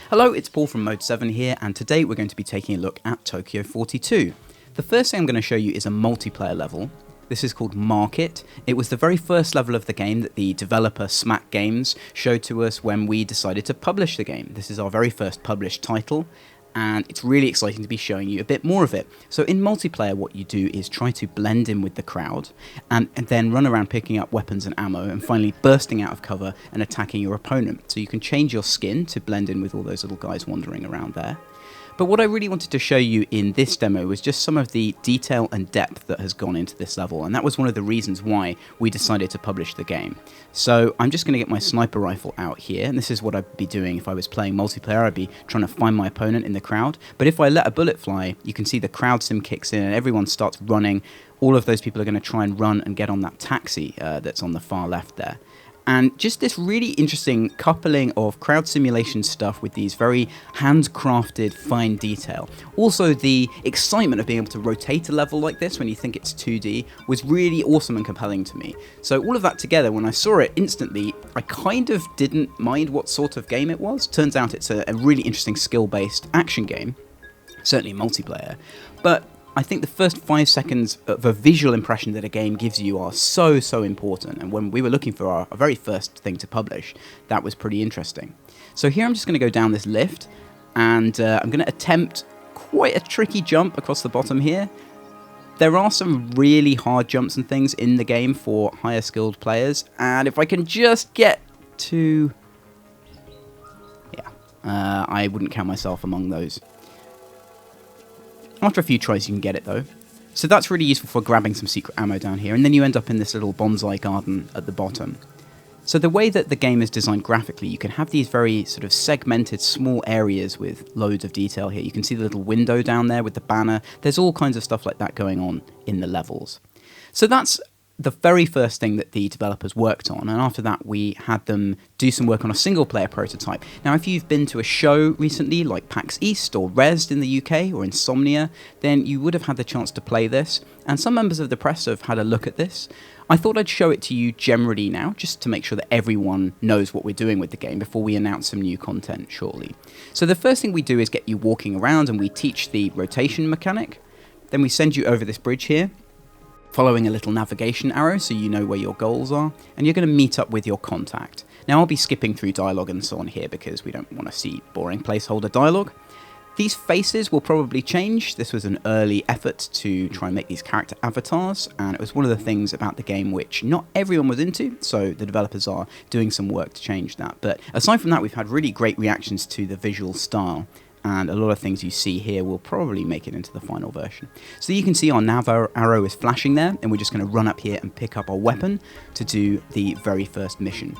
Hello, it's Paul from Mode 7 here, and today we're going to be taking a look at Tokyo 42. The first thing I'm going to show you is a multiplayer level. This is called Market. It was the very first level of the game that the developer Smack Games showed to us when we decided to publish the game. This is our very first published title, and it's really exciting to be showing you a bit more of it. So in multiplayer, what you do is try to blend in with the crowd, and then run around picking up weapons and ammo, and finally bursting out of cover and attacking your opponent. So you can change your skin to blend in with all those little guys wandering around there. But what I really wanted to show you in this demo was just some of the detail and depth that has gone into this level, and that was one of the reasons why we decided to publish the game. So I'm just going to get my sniper rifle out here, and this is what I'd be doing if I was playing multiplayer. I'd be trying to find my opponent in the crowd, but if I let a bullet fly, you can see the crowd sim kicks in and everyone starts running. All of those people are going to try and run and get on that taxi that's on the far left there. And just this really interesting coupling of crowd simulation stuff with these very handcrafted fine detail. Also, the excitement of being able to rotate a level like this when you think it's 2D was really awesome and compelling to me. So all of that together, when I saw it instantly, I kind of didn't mind what sort of game it was. Turns out it's a really interesting skill-based action game, certainly multiplayer. But I think the first 5 seconds of a visual impression that a game gives you are so important, and when we were looking for our very first thing to publish, that was pretty interesting. So here I'm just going to go down this lift, and I'm going to attempt quite a tricky jump across the bottom here. There are some really hard jumps and things in the game for higher skilled players, and if I can just get to... I wouldn't count myself among those. After a few tries you can get it though. So that's really useful for grabbing some secret ammo down here, and then you end up in this little bonsai garden at the bottom. So the way that the game is designed graphically, you can have these very sort of segmented small areas with loads of detail here. You can see the little window down there with the banner. There's all kinds of stuff like that going on in the levels. So that's the very first thing that the developers worked on, and after that we had them do some work on a single player prototype. Now if you've been to a show recently like PAX East or Rezzed in the UK or Insomnia, then you would have had the chance to play this, and some members of the press have had a look at this. I thought I'd show it to you generally now, just to make sure that everyone knows what we're doing with the game before we announce some new content shortly. So the first thing we do is get you walking around, and we teach the rotation mechanic. Then we send you over this bridge here, following a little navigation arrow so you know where your goals are, and you're going to meet up with your contact. Now I'll be skipping through dialogue and so on here because we don't want to see boring placeholder dialogue. These faces will probably change. This was an early effort to try and make these character avatars, and it was one of the things about the game which not everyone was into, so the developers are doing some work to change that. But aside from that, we've had really great reactions to the visual style, and a lot of things you see here will probably make it into the final version. So you can see our nav arrow is flashing there, and we're just going to run up here and pick up our weapon to do the very first mission.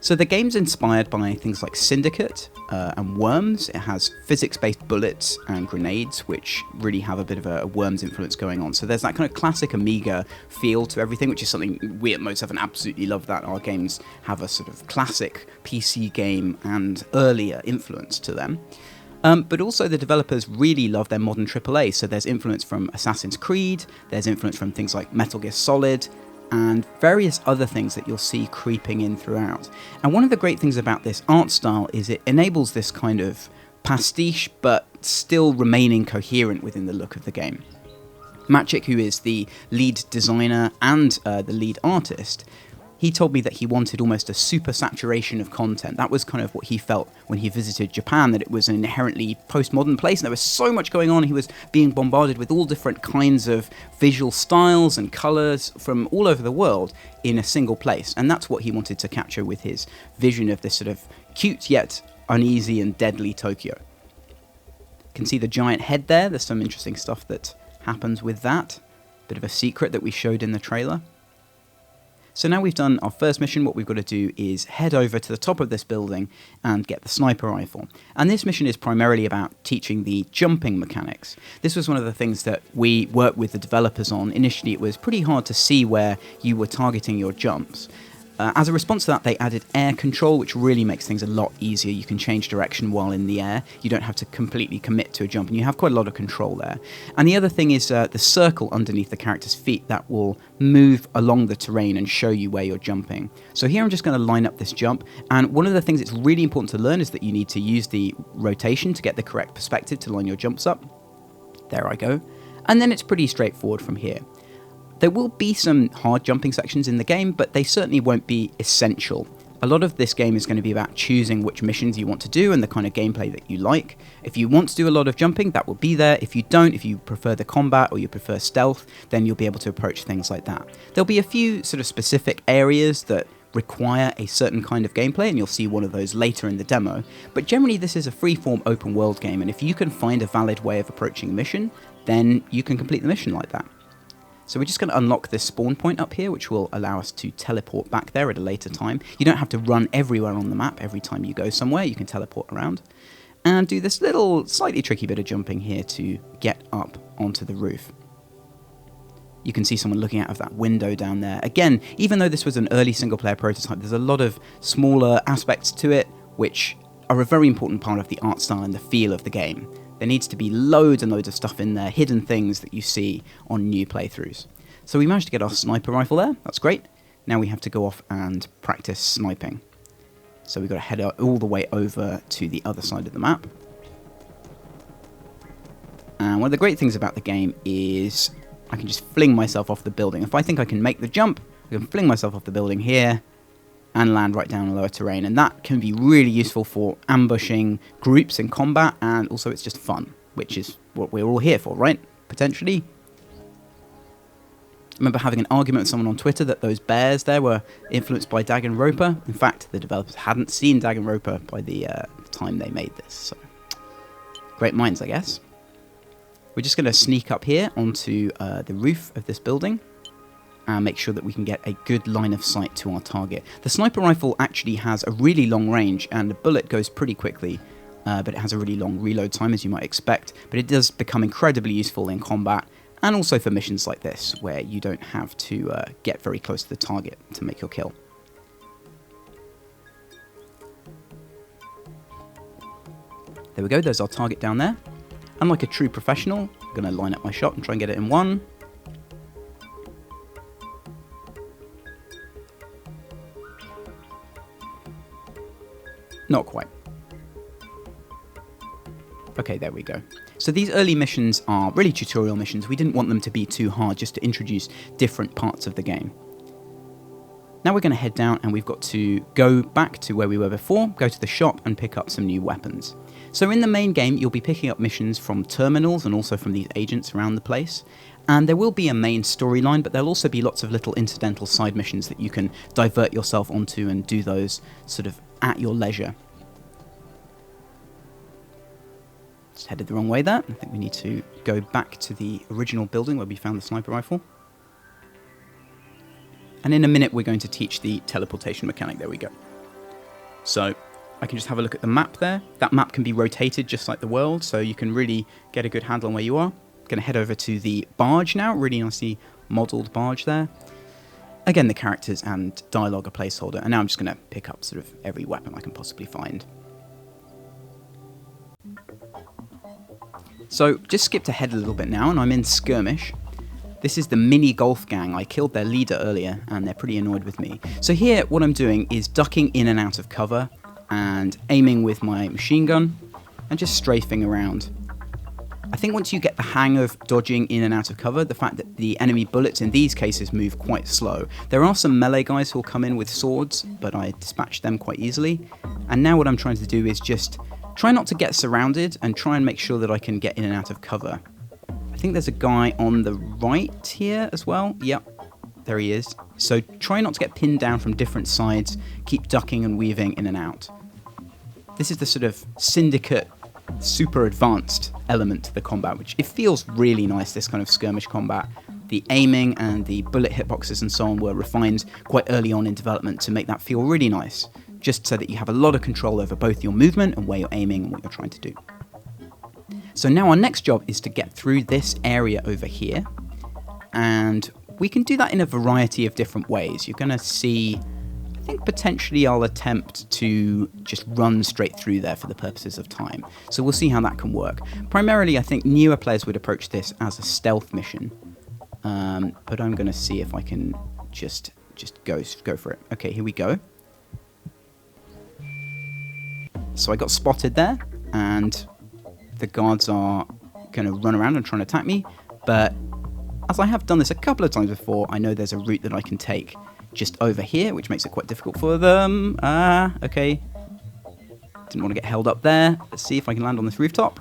So the game's inspired by things like Syndicate and Worms. It has physics-based bullets and grenades, which really have a bit of a Worms influence going on. So there's that kind of classic Amiga feel to everything, which is something we at Mode 7 absolutely love, that our games have a sort of classic PC game and earlier influence to them. But also the developers really love their modern AAA, so there's influence from Assassin's Creed, there's influence from things like Metal Gear Solid, and various other things that you'll see creeping in throughout. And one of the great things about this art style is it enables this kind of pastiche, but still remaining coherent within the look of the game. Maciek, who is the lead designer and the lead artist, he told me that he wanted almost a super saturation of content. That was kind of what he felt when he visited Japan, that it was an inherently postmodern place, and there was so much going on. He was being bombarded with all different kinds of visual styles and colours from all over the world in a single place, and that's what he wanted to capture with his vision of this sort of cute yet uneasy and deadly Tokyo. You can see the giant head there. There's some interesting stuff that happens with that. Bit of a secret that we showed in the trailer. So now we've done our first mission, what we've got to do is head over to the top of this building and get the sniper rifle. And this mission is primarily about teaching the jumping mechanics. This was one of the things that we worked with the developers on. Initially it was pretty hard to see where you were targeting your jumps. As a response to that, they added air control, which really makes things a lot easier. You can change direction while in the air. You don't have to completely commit to a jump, and you have quite a lot of control there. And the other thing is the circle underneath the character's feet that will move along the terrain and show you where you're jumping. So here I'm just going to line up this jump, and one of the things that's really important to learn is that you need to use the rotation to get the correct perspective to line your jumps up. There I go. And then it's pretty straightforward from here. There will be some hard jumping sections in the game, but they certainly won't be essential. A lot of this game is going to be about choosing which missions you want to do and the kind of gameplay that you like. If you want to do a lot of jumping, that will be there. If you don't, if you prefer the combat or you prefer stealth, then you'll be able to approach things like that. There'll be a few sort of specific areas that require a certain kind of gameplay, and you'll see one of those later in the demo. But generally, this is a free-form open world game, and if you can find a valid way of approaching a mission, then you can complete the mission like that. So we're just going to unlock this spawn point up here, which will allow us to teleport back there at a later time. You don't have to run everywhere on the map every time you go somewhere. You can teleport around and do this little slightly tricky bit of jumping here to get up onto the roof. You can see someone looking out of that window down there. Again, even though this was an early single-player prototype, there's a lot of smaller aspects to it, which are a very important part of the art style and the feel of the game. There needs to be loads and loads of stuff in there, hidden things that you see on new playthroughs. So we managed to get our sniper rifle there, that's great. Now we have to go off and practice sniping. So we've got to head all the way over to the other side of the map. And one of the great things about the game is I can just fling myself off the building. If I think I can make the jump, I can fling myself off the building here and land right down in lower terrain, and that can be really useful for ambushing groups in combat, and also it's just fun, which is what we're all here for, right? Potentially. I remember having an argument with someone on Twitter that those bears there were influenced by Danganronpa. In fact, the developers hadn't seen Danganronpa by the time they made this, so great minds, I guess. We're just going to sneak up here onto the roof of this building and make sure that we can get a good line of sight to our target. The sniper rifle actually has a really long range, and the bullet goes pretty quickly, but it has a really long reload time, as you might expect. But it does become incredibly useful in combat, and also for missions like this, where you don't have to get very close to the target to make your kill. There we go, there's our target down there. And like a true professional, I'm going to line up my shot and try and get it in one. Not quite. Okay, there we go. So these early missions are really tutorial missions. We didn't want them to be too hard, just to introduce different parts of the game. Now we're going to head down, and we've got to go back to where we were before, go to the shop and pick up some new weapons. So in the main game, you'll be picking up missions from terminals and also from these agents around the place. And there will be a main storyline, but there'll also be lots of little incidental side missions that you can divert yourself onto and do those sort of at your leisure. Just headed the wrong way there. I think we need to go back to the original building where we found the sniper rifle. And in a minute, we're going to teach the teleportation mechanic. There we go. So I can just have a look at the map there. That map can be rotated just like the world, so you can really get a good handle on where you are. Going to head over to the barge now. Really nicely modelled barge there. Again, the characters and dialogue are placeholder. And now I'm just going to pick up sort of every weapon I can possibly find. So just skipped ahead a little bit now, and I'm in Skirmish. This is the mini golf gang. I killed their leader earlier, and they're pretty annoyed with me. So here, what I'm doing is ducking in and out of cover, and aiming with my machine gun, and just strafing around. I think once you get the hang of dodging in and out of cover, the fact that the enemy bullets in these cases move quite slow. There are some melee guys who'll come in with swords, but I dispatched them quite easily. And now what I'm trying to do is just try not to get surrounded and try and make sure that I can get in and out of cover. I think there's a guy on the right here as well. Yep, there he is. So try not to get pinned down from different sides. Keep ducking and weaving in and out. This is the sort of syndicate, super advanced element to the combat, which it feels really nice, this kind of skirmish combat. The aiming and the bullet hitboxes and so on were refined quite early on in development to make that feel really nice, just so that you have a lot of control over both your movement and where you're aiming and what you're trying to do. So now our next job is to get through this area over here, and we can do that in a variety of different ways. You're going to see think potentially I'll attempt to just run straight through there for the purposes of time. So we'll see how that can work. Primarily, I think newer players would approach this as a stealth mission. But I'm going to see if I can just go for it. Okay, here we go. So I got spotted there, and the guards are going to run around and try and attack me. But as I have done this a couple of times before, I know there's a route that I can take just over here, which makes it quite difficult for them. Okay. Didn't want to get held up there. Let's see if I can land on this rooftop.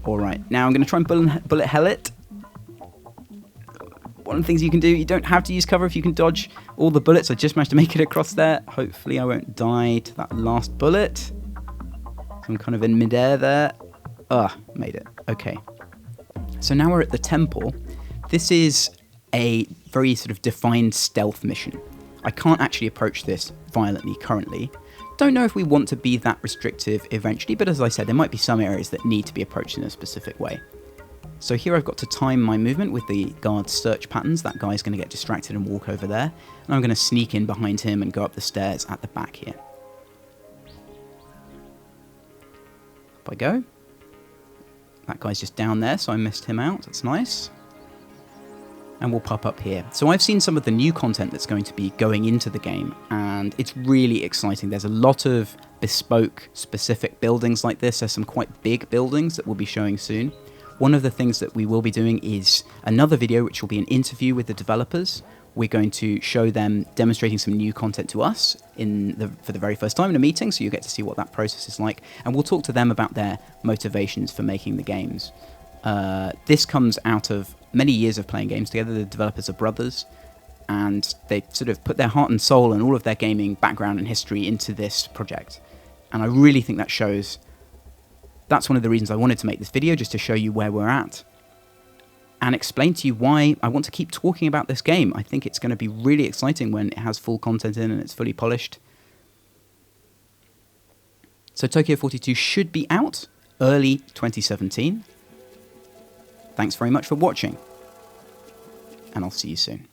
Alright, now I'm going to try and bullet hell it. One of the things you can do, you don't have to use cover if you can dodge all the bullets. I just managed to make it across there. Hopefully I won't die to that last bullet. So I'm kind of in midair there. Made it. Okay. So now we're at the temple. This is a very sort of defined stealth mission. I can't actually approach this violently currently. Don't know if we want to be that restrictive eventually, but as I said, there might be some areas that need to be approached in a specific way. So here I've got to time my movement with the guard's search patterns. That guy's going to get distracted and walk over there. And I'm going to sneak in behind him and go up the stairs at the back here. Up I go. That guy's just down there, so I missed him out. That's nice. And we'll pop up here. So I've seen some of the new content that's going to be going into the game, and it's really exciting. There's a lot of bespoke, specific buildings like this. There's some quite big buildings that we'll be showing soon. One of the things that we will be doing is another video, which will be an interview with the developers. We're going to show them demonstrating some new content to us for the very first time in a meeting, so you get to see what that process is like. And we'll talk to them about their motivations for making the games. This comes out of many years of playing games together. The developers are brothers, and they sort of put their heart and soul and all of their gaming background and history into this project. And I really think that shows. That's one of the reasons I wanted to make this video, just to show you where we're at and explain to you why I want to keep talking about this game. I think it's going to be really exciting when it has full content in and it's fully polished. So Tokyo 42 should be out early 2017. Thanks very much for watching, and I'll see you soon.